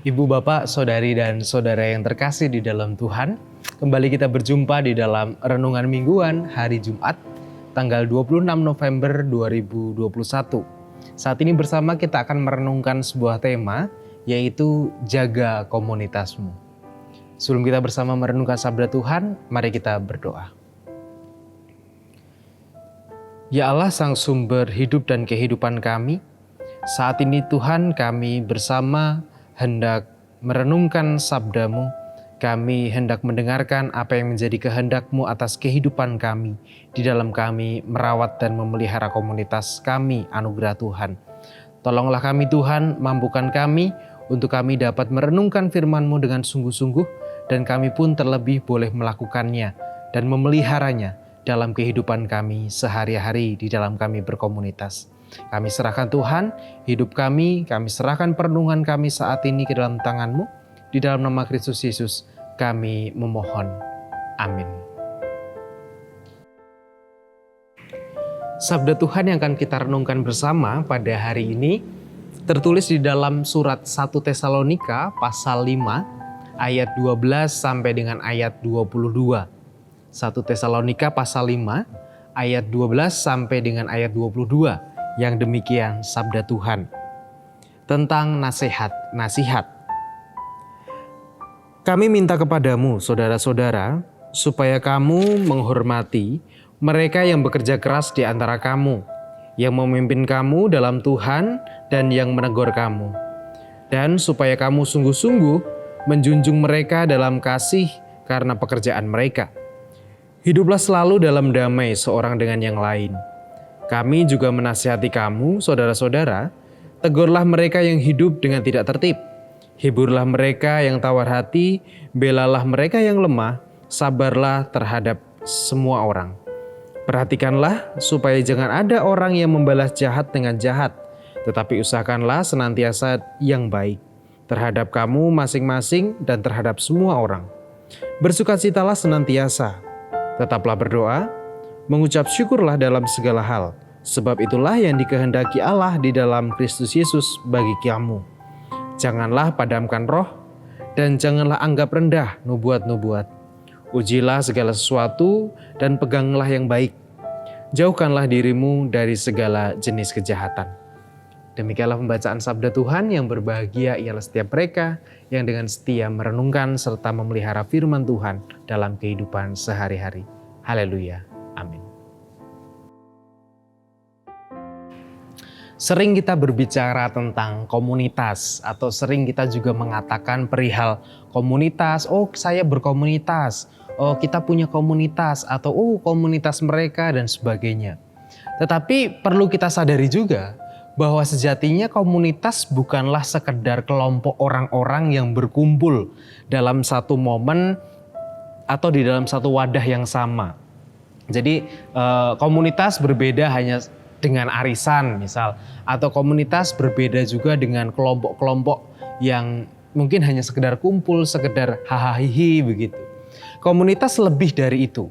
Ibu, Bapak, Saudari, dan Saudara yang terkasih di dalam Tuhan, kembali kita berjumpa di dalam Renungan Mingguan hari Jumat, tanggal 26 November 2021. Saat ini bersama kita akan merenungkan sebuah tema, yaitu Jaga Komunitasmu. Sebelum kita bersama merenungkan sabda Tuhan, mari kita berdoa. Ya Allah, Sang Sumber hidup dan kehidupan kami, saat ini Tuhan kami bersama hendak merenungkan sabda-Mu, kami hendak mendengarkan apa yang menjadi kehendak-Mu atas kehidupan kami, di dalam kami merawat dan memelihara komunitas kami, anugerah Tuhan. Tolonglah kami Tuhan, mampukan kami untuk kami dapat merenungkan firman-Mu dengan sungguh-sungguh, dan kami pun terlebih boleh melakukannya dan memeliharanya dalam kehidupan kami sehari-hari di dalam kami berkomunitas. Kami serahkan Tuhan, hidup kami serahkan perenungan kami saat ini ke dalam tangan-Mu. Di dalam nama Kristus Yesus kami memohon. Amin. Sabda Tuhan yang akan kita renungkan bersama pada hari ini tertulis di dalam surat 1 Tesalonika pasal 5 ayat 12 sampai dengan ayat 22. 1 Tesalonika pasal 5 ayat 12 sampai dengan ayat 22. Yang demikian sabda Tuhan tentang nasihat. Kami minta kepadamu, saudara-saudara, supaya kamu menghormati mereka yang bekerja keras di antara kamu, yang memimpin kamu dalam Tuhan dan yang menegur kamu, dan supaya kamu sungguh-sungguh menjunjung mereka dalam kasih karena pekerjaan mereka. Hiduplah selalu dalam damai seorang dengan yang lain. Kami juga menasihati kamu, saudara-saudara, tegurlah mereka yang hidup dengan tidak tertib. Hiburlah mereka yang tawar hati, belalah mereka yang lemah, sabarlah terhadap semua orang. Perhatikanlah supaya jangan ada orang yang membalas jahat dengan jahat, tetapi usahakanlah senantiasa yang baik terhadap kamu masing-masing dan terhadap semua orang. Bersukacitalah senantiasa, tetaplah berdoa, mengucap syukurlah dalam segala hal, sebab itulah yang dikehendaki Allah di dalam Kristus Yesus bagi kamu. Janganlah padamkan roh, dan janganlah anggap rendah nubuat-nubuat. Ujilah segala sesuatu, dan peganglah yang baik. Jauhkanlah dirimu dari segala jenis kejahatan. Demikianlah pembacaan sabda Tuhan. Yang berbahagia ialah setiap mereka yang dengan setia merenungkan serta memelihara firman Tuhan dalam kehidupan sehari-hari. Haleluya. Amin. Sering kita berbicara tentang komunitas, atau sering kita juga mengatakan perihal komunitas. Oh, saya berkomunitas. Oh, kita punya komunitas, atau komunitas mereka dan sebagainya. Tetapi perlu kita sadari juga bahwa sejatinya komunitas bukanlah sekedar kelompok orang-orang yang berkumpul dalam satu momen atau di dalam satu wadah yang sama. Jadi komunitas berbeda hanya dengan arisan misal, atau komunitas berbeda juga dengan kelompok-kelompok yang mungkin hanya sekedar kumpul, sekedar hahaha begitu. Komunitas lebih dari itu.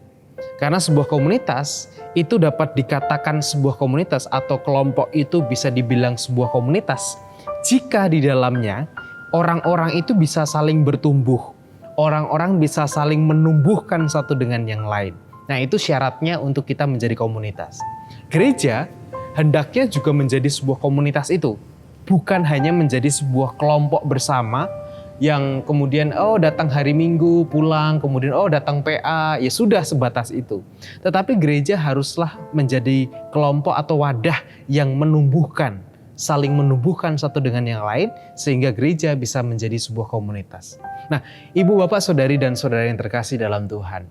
Karena sebuah komunitas itu dapat dikatakan sebuah komunitas atau kelompok itu bisa dibilang sebuah komunitas jika di dalamnya orang-orang itu bisa saling bertumbuh. Orang-orang bisa saling menumbuhkan satu dengan yang lain. Nah, itu syaratnya untuk kita menjadi komunitas. Gereja hendaknya juga menjadi sebuah komunitas itu. Bukan hanya menjadi sebuah kelompok bersama yang kemudian datang hari Minggu, pulang, kemudian datang PA, ya sudah sebatas itu. Tetapi gereja haruslah menjadi kelompok atau wadah yang menumbuhkan, saling menumbuhkan satu dengan yang lain, sehingga gereja bisa menjadi sebuah komunitas. Nah, Ibu, Bapak, Saudari, dan Saudara yang terkasih dalam Tuhan,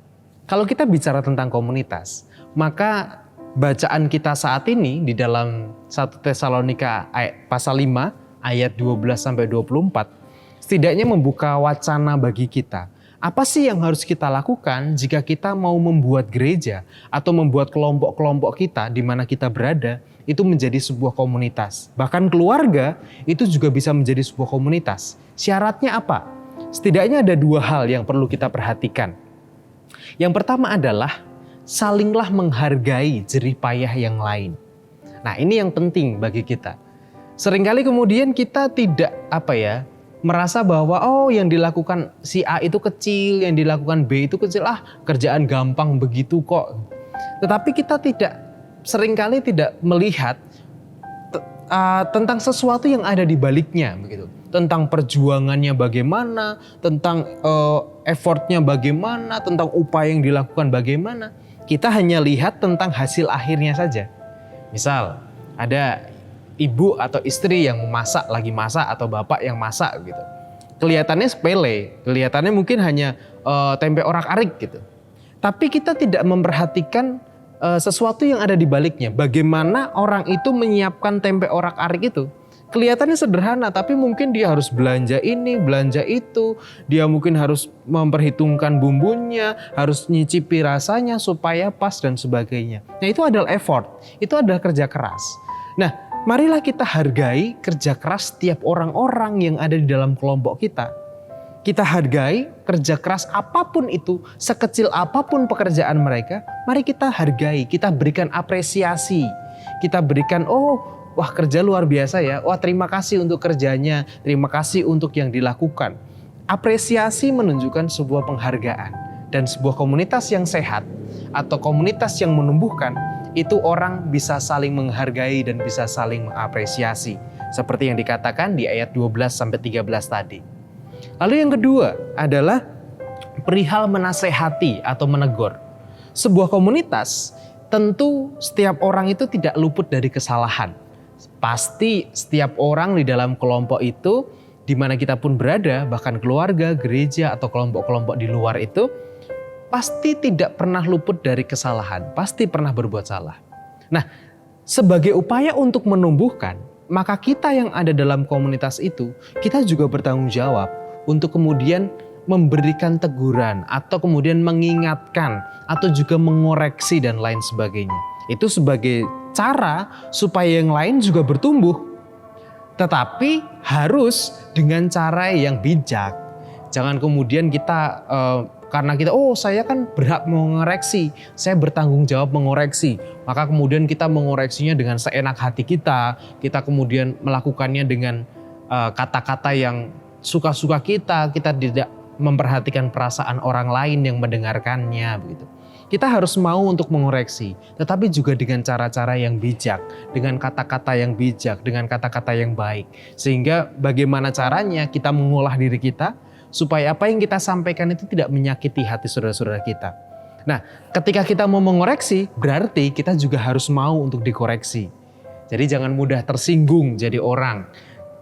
kalau kita bicara tentang komunitas, maka bacaan kita saat ini di dalam 1 Tesalonika pasal 5 ayat 12-24 setidaknya membuka wacana bagi kita. Apa sih yang harus kita lakukan jika kita mau membuat gereja atau membuat kelompok-kelompok kita di mana kita berada itu menjadi sebuah komunitas. Bahkan keluarga itu juga bisa menjadi sebuah komunitas. Syaratnya apa? Setidaknya ada dua hal yang perlu kita perhatikan. Yang pertama adalah salinglah menghargai jerih payah yang lain. Nah, ini yang penting bagi kita. Seringkali kemudian kita tidak merasa bahwa oh yang dilakukan si A itu kecil, yang dilakukan B itu kecil, kerjaan gampang begitu kok. Tetapi kita seringkali tidak melihat tentang sesuatu yang ada di baliknya begitu. Tentang perjuangannya bagaimana, tentang effortnya bagaimana, tentang upaya yang dilakukan bagaimana. Kita hanya lihat tentang hasil akhirnya saja. Misal ada ibu atau istri yang lagi masak atau bapak yang masak gitu. Kelihatannya sepele, kelihatannya mungkin hanya tempe orak-arik gitu. Tapi kita tidak memperhatikan sesuatu yang ada di baliknya. Bagaimana orang itu menyiapkan tempe orak-arik itu. Kelihatannya sederhana, tapi mungkin dia harus belanja ini, belanja itu. Dia mungkin harus memperhitungkan bumbunya, harus nyicipi rasanya supaya pas dan sebagainya. Nah, itu adalah effort, itu adalah kerja keras. Nah, marilah kita hargai kerja keras setiap orang-orang yang ada di dalam kelompok kita. Kita hargai kerja keras apapun itu, sekecil apapun pekerjaan mereka, mari kita hargai, kita berikan apresiasi. Kita berikan, wah kerja luar biasa ya, wah terima kasih untuk kerjanya, terima kasih untuk yang dilakukan. Apresiasi menunjukkan sebuah penghargaan. Dan sebuah komunitas yang sehat atau komunitas yang menumbuhkan, itu orang bisa saling menghargai dan bisa saling mengapresiasi. Seperti yang dikatakan di ayat 12-13 tadi. Lalu yang kedua adalah perihal menasehati atau menegur. Sebuah komunitas, tentu setiap orang itu tidak luput dari kesalahan. Pasti setiap orang di dalam kelompok itu, di mana kita pun berada, bahkan keluarga, gereja, atau kelompok-kelompok di luar itu, pasti tidak pernah luput dari kesalahan, pasti pernah berbuat salah. Nah, sebagai upaya untuk menumbuhkan, maka kita yang ada dalam komunitas itu, kita juga bertanggung jawab untuk kemudian memberikan teguran atau kemudian mengingatkan atau juga mengoreksi dan lain sebagainya. Itu sebagai cara supaya yang lain juga bertumbuh. Tetapi harus dengan cara yang bijak. Jangan kemudian kita karena kita, saya kan berhak mengoreksi, saya bertanggung jawab mengoreksi. Maka kemudian kita mengoreksinya dengan seenak hati kita kemudian melakukannya dengan kata-kata yang suka-suka kita tidak memperhatikan perasaan orang lain yang mendengarkannya begitu. Kita harus mau untuk mengoreksi, tetapi juga dengan cara-cara yang bijak, dengan kata-kata yang bijak, dengan kata-kata yang baik. Sehingga bagaimana caranya kita mengolah diri kita, supaya apa yang kita sampaikan itu tidak menyakiti hati saudara-saudara kita. Nah, ketika kita mau mengoreksi, berarti kita juga harus mau untuk dikoreksi. Jadi jangan mudah tersinggung jadi orang.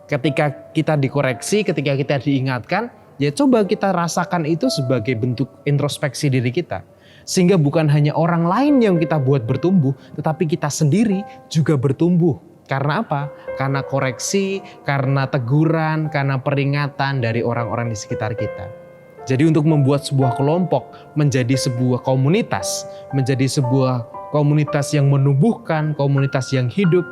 Ketika kita dikoreksi, ketika kita diingatkan, ya coba kita rasakan itu sebagai bentuk introspeksi diri kita. Sehingga bukan hanya orang lain yang kita buat bertumbuh, tetapi kita sendiri juga bertumbuh. Karena apa? Karena koreksi, karena teguran, karena peringatan dari orang-orang di sekitar kita. Jadi untuk membuat sebuah kelompok menjadi sebuah komunitas, menjadi sebuah komunitas yang menumbuhkan, komunitas yang hidup,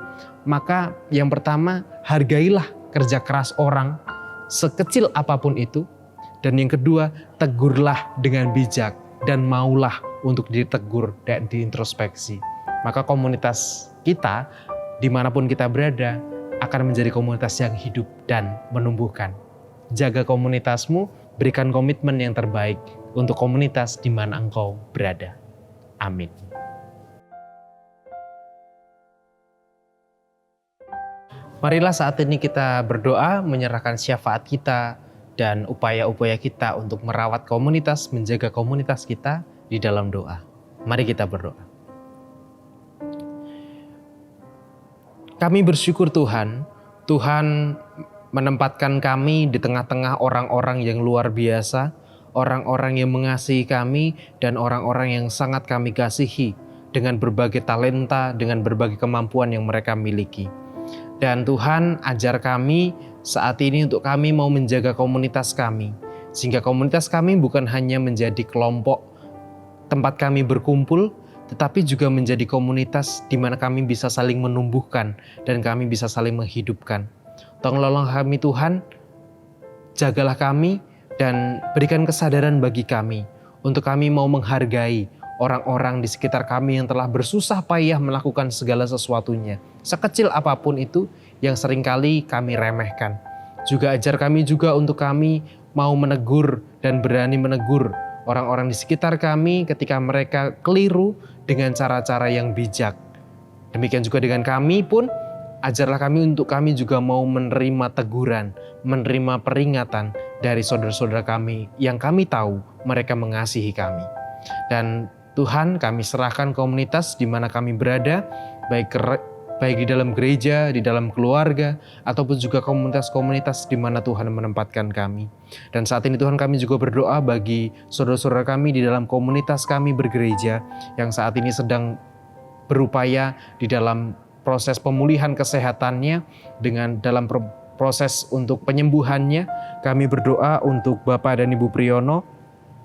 maka yang pertama hargailah kerja keras orang sekecil apapun itu. Dan yang kedua, tegurlah dengan bijak dan maulah untuk ditegur dan diintrospeksi. Maka komunitas kita dimanapun kita berada, akan menjadi komunitas yang hidup dan menumbuhkan. Jaga komunitasmu, berikan komitmen yang terbaik untuk komunitas di mana engkau berada. Amin. Marilah saat ini kita berdoa, menyerahkan syafaat kita dan upaya-upaya kita untuk merawat komunitas, menjaga komunitas kita di dalam doa. Mari kita berdoa. Kami bersyukur Tuhan menempatkan kami di tengah-tengah orang-orang yang luar biasa, orang-orang yang mengasihi kami, dan orang-orang yang sangat kami kasihi dengan berbagai talenta, dengan berbagai kemampuan yang mereka miliki. Dan Tuhan ajar kami saat ini untuk kami mau menjaga komunitas kami, sehingga komunitas kami bukan hanya menjadi kelompok tempat kami berkumpul, tetapi juga menjadi komunitas di mana kami bisa saling menumbuhkan dan kami bisa saling menghidupkan. Tolong kami Tuhan, jagalah kami dan berikan kesadaran bagi kami untuk kami mau menghargai orang-orang di sekitar kami yang telah bersusah payah melakukan segala sesuatunya, sekecil apapun itu yang seringkali kami remehkan. Juga ajar kami juga untuk kami mau menegur dan berani menegur orang-orang di sekitar kami ketika mereka keliru dengan cara-cara yang bijak. Demikian juga dengan kami pun, ajarlah kami untuk kami juga mau menerima teguran, menerima peringatan dari saudara-saudara kami yang kami tahu mereka mengasihi kami. Dan Tuhan, kami serahkan komunitas di mana kami berada, baik di dalam gereja, di dalam keluarga, ataupun juga komunitas-komunitas di mana Tuhan menempatkan kami. Dan saat ini Tuhan, kami juga berdoa bagi saudara-saudara kami di dalam komunitas kami bergereja yang saat ini sedang berupaya di dalam proses pemulihan kesehatannya, dengan dalam proses untuk penyembuhannya. Kami berdoa untuk Bapak dan Ibu Priyono,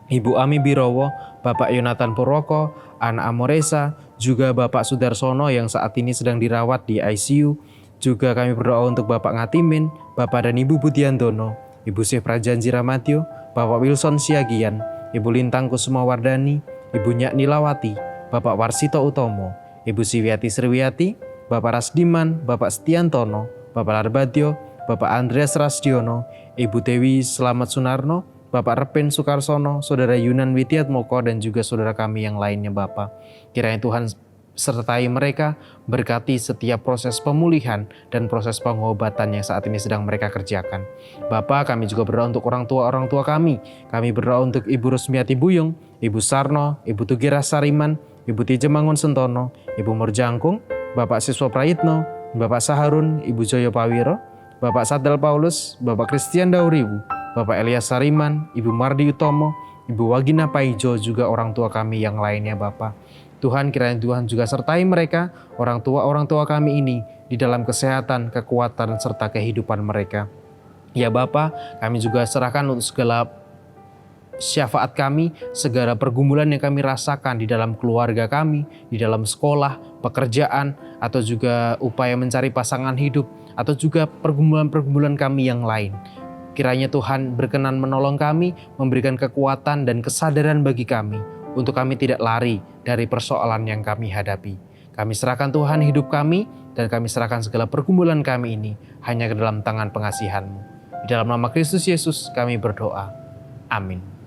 Ibu Ami Birowo, Bapak Yonatan Purwoko, Ana Amoresa, juga Bapak Sudarsono yang saat ini sedang dirawat di ICU. Juga kami berdoa untuk Bapak Ngatimin, Bapak dan Ibu Budiantono, Ibu Syekh Prajanji Ramadyo, Bapak Wilson Siagian, Ibu Lintang Kusumawardani, Ibu Nyak Nilawati, Bapak Warsito Utomo, Ibu Siwiati Sriwiati, Bapak Rasdiman, Bapak Setiantono, Bapak Larbadyo, Bapak Andreas Rasdiono, Ibu Dewi Selamat Sunarno, Bapak Repen Sukarsono, Saudara Yunan Widiatmoko, dan juga saudara kami yang lainnya Bapak. Kiranya Tuhan sertai mereka, berkati setiap proses pemulihan dan proses pengobatan yang saat ini sedang mereka kerjakan. Bapak, kami juga berdoa untuk orang tua kami. Kami berdoa untuk Ibu Rusmiati Buyung, Ibu Sarno, Ibu Tugira Sariman, Ibu Tijemangun Sentono, Ibu Murjangkung, Bapak Siswa Prayitno, Bapak Saharun, Ibu Joyo Pawiro, Bapak Sadal Paulus, Bapak Christian Dauribu, Bapak Elias Sariman, Ibu Mardi Utomo, Ibu Wagina Paijo, juga orang tua kami yang lainnya Bapak. Tuhan, kiranya Tuhan juga sertai mereka, orang tua kami ini, di dalam kesehatan, kekuatan, serta kehidupan mereka. Ya Bapak, kami juga serahkan untuk segala syafaat kami, segala pergumulan yang kami rasakan di dalam keluarga kami, di dalam sekolah, pekerjaan, atau juga upaya mencari pasangan hidup, atau juga pergumulan-pergumulan kami yang lain. Kiranya Tuhan berkenan menolong kami, memberikan kekuatan dan kesadaran bagi kami, untuk kami tidak lari dari persoalan yang kami hadapi. Kami serahkan Tuhan hidup kami, dan kami serahkan segala pergumulan kami ini hanya ke dalam tangan pengasihan-Mu. Di dalam nama Kristus Yesus kami berdoa. Amin.